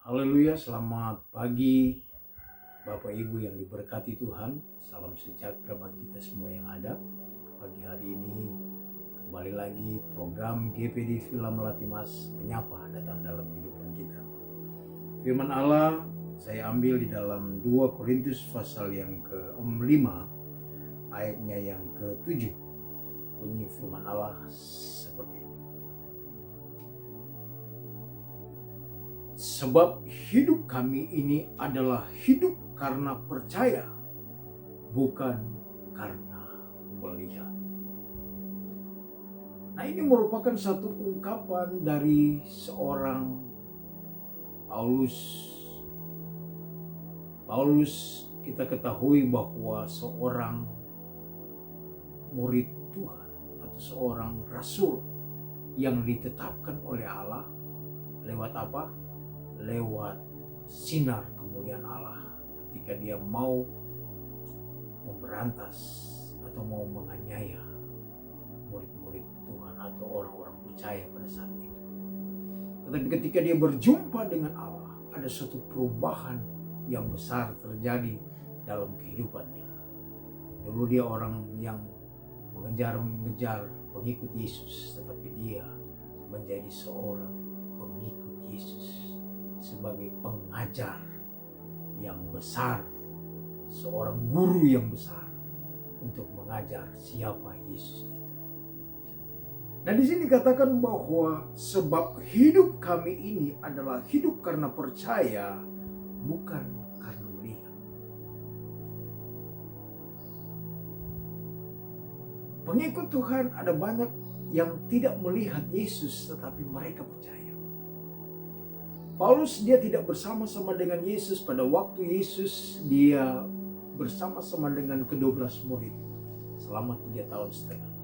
Haleluya, selamat pagi Bapak Ibu yang diberkati Tuhan. Salam sejahtera bagi kita semua yang ada. Pagi hari ini kembali lagi program GPD Villa Melati Mas menyapa datang dalam kehidupan kita. Firman Allah saya ambil di dalam 2 Korintus pasal yang ke-5 ayatnya yang ke-7. Bunyi firman Allah seperti ini. Sebab hidup kami ini adalah hidup karena percaya, bukan karena melihat. Nah, ini merupakan satu ungkapan dari seorang Paulus. Paulus kita ketahui bahwa seorang murid Tuhan atau seorang rasul yang ditetapkan oleh Allah lewat apa? Lewat sinar kemuliaan Allah ketika dia mau memberantas atau mau menganiaya murid-murid Tuhan atau orang-orang percaya pada saat itu. Tetapi ketika dia berjumpa dengan Allah, ada suatu perubahan yang besar terjadi dalam kehidupannya. Dulu dia orang yang mengejar pengikut Yesus, tetapi dia menjadi seorang pengikut Yesus sebagai pengajar yang besar, seorang guru yang besar untuk mengajar siapa Yesus itu. Nah, di sini katakan bahwa sebab hidup kami ini adalah hidup karena percaya, bukan karena melihat. Pengikut Tuhan ada banyak yang tidak melihat Yesus, tetapi mereka percaya. Paulus dia tidak bersama-sama dengan Yesus pada waktu Yesus dia bersama-sama dengan ke-12 murid selama 3 tahun setengah.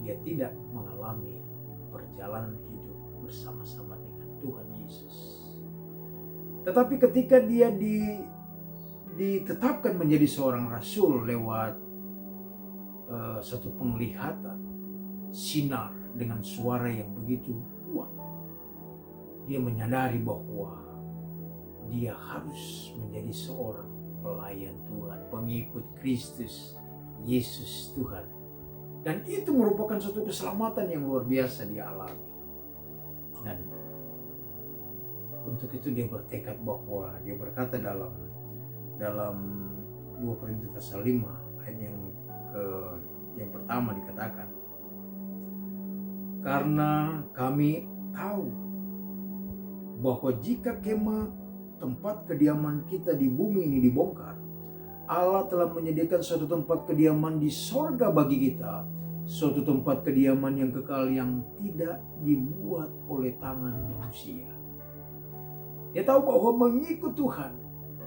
Dia tidak mengalami perjalanan hidup bersama-sama dengan Tuhan Yesus. Tetapi ketika dia ditetapkan menjadi seorang rasul lewat satu penglihatan, sinar dengan suara yang begitu kuat, dia menyadari bahwa dia harus menjadi seorang pelayan Tuhan, pengikut Kristus Yesus Tuhan. Dan itu merupakan suatu keselamatan yang luar biasa dia alami. Dan untuk itu dia bertekad bahwa dia berkata dalam 2 Korintus pasal 5 ayat yang pertama dikatakan, karena kami tahu bahwa jika kemah tempat kediaman kita di bumi ini dibongkar, Allah telah menyediakan suatu tempat kediaman di sorga bagi kita, suatu tempat kediaman yang kekal yang tidak dibuat oleh tangan manusia. Dia tahu bahwa mengikut Tuhan,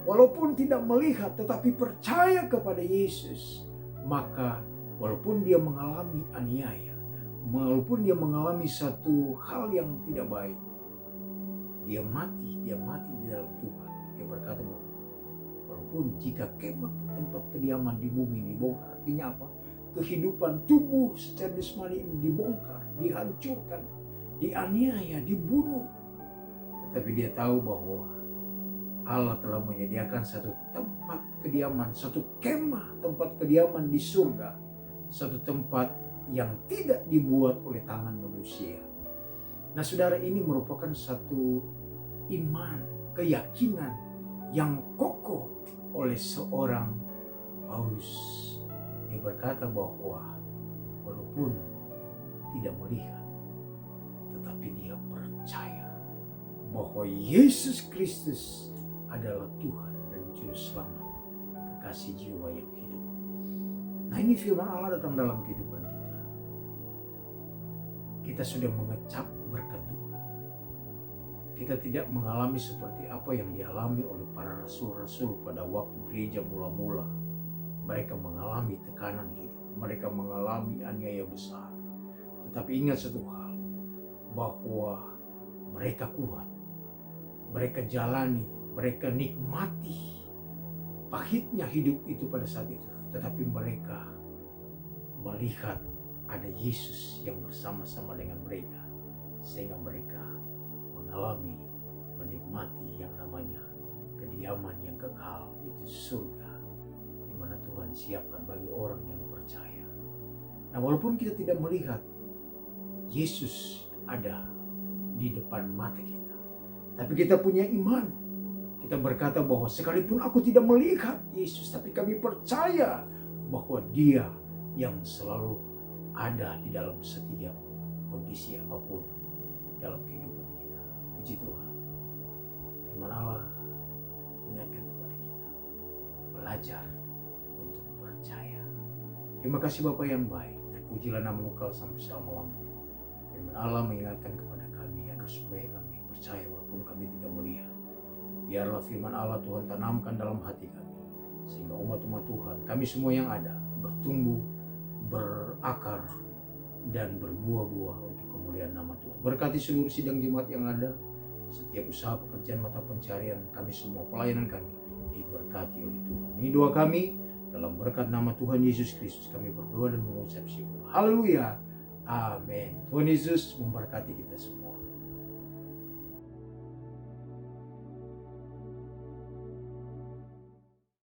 walaupun tidak melihat tetapi percaya kepada Yesus, maka walaupun dia mengalami aniaya, walaupun dia mengalami satu hal yang tidak baik, dia mati di dalam Tuhan. Dia berkata bahwa walaupun jika kemah tempat kediaman di bumi ini dibongkar, artinya apa? Kehidupan tubuh secara jasmani ini dibongkar, dihancurkan, dianiaya, dibunuh. Tetapi dia tahu bahwa Allah telah menyediakan satu tempat kediaman, satu kemah tempat kediaman di surga, satu tempat yang tidak dibuat oleh tangan manusia. Nah, saudara, ini merupakan satu iman, keyakinan yang kokoh oleh seorang Paulus. Dia berkata bahwa walaupun tidak melihat, tetapi dia percaya bahwa Yesus Kristus adalah Tuhan dan Juru Selamat kekasih jiwa yang hidup. Nah, ini firman Allah datang dalam kehidupan kita. Kita sudah mengecap berkat Tuhan. Kita tidak mengalami seperti apa yang dialami oleh para rasul-rasul pada waktu gereja mula-mula. Mereka mengalami tekanan hidup, mereka mengalami aniaya besar. Tetapi ingat satu hal, bahwa mereka kuat, mereka jalani, mereka nikmati pahitnya hidup itu pada saat itu. Tetapi mereka melihat ada Yesus yang bersama-sama dengan mereka, sehingga mereka mengalami menikmati yang namanya kediaman yang kekal, yaitu surga, di mana Tuhan siapkan bagi orang yang percaya. Nah, walaupun kita tidak melihat Yesus ada di depan mata kita, tapi kita punya iman. Kita berkata bahwa sekalipun aku tidak melihat Yesus, tapi kami percaya bahwa Dia yang selalu ada di dalam setiap kondisi apapun dalam kehidupan kita. Puji Tuhan. Firman Allah ingatkan kepada kita, belajar untuk percaya. Terima kasih Bapa yang baik, terpujilah nama-Mu kekal sampai selama-lamanya. Firman Allah mengingatkan kepada kami agar supaya kami percaya walaupun kami tidak melihat. Biarlah firman Allah Tuhan tanamkan dalam hati kami, sehingga umat-umat Tuhan, kami semua yang ada, bertumbuh, berakar, dan berbuah-buah untuk kemuliaan nama Tuhan. Berkati seluruh sidang jemaat yang ada, setiap usaha pekerjaan mata pencarian kami semua, pelayanan kami diberkati oleh Tuhan. Ini doa kami, dalam berkat nama Tuhan Yesus Kristus kami berdoa dan mengucap syukur. Haleluya, amin. Tuhan Yesus memberkati kita semua.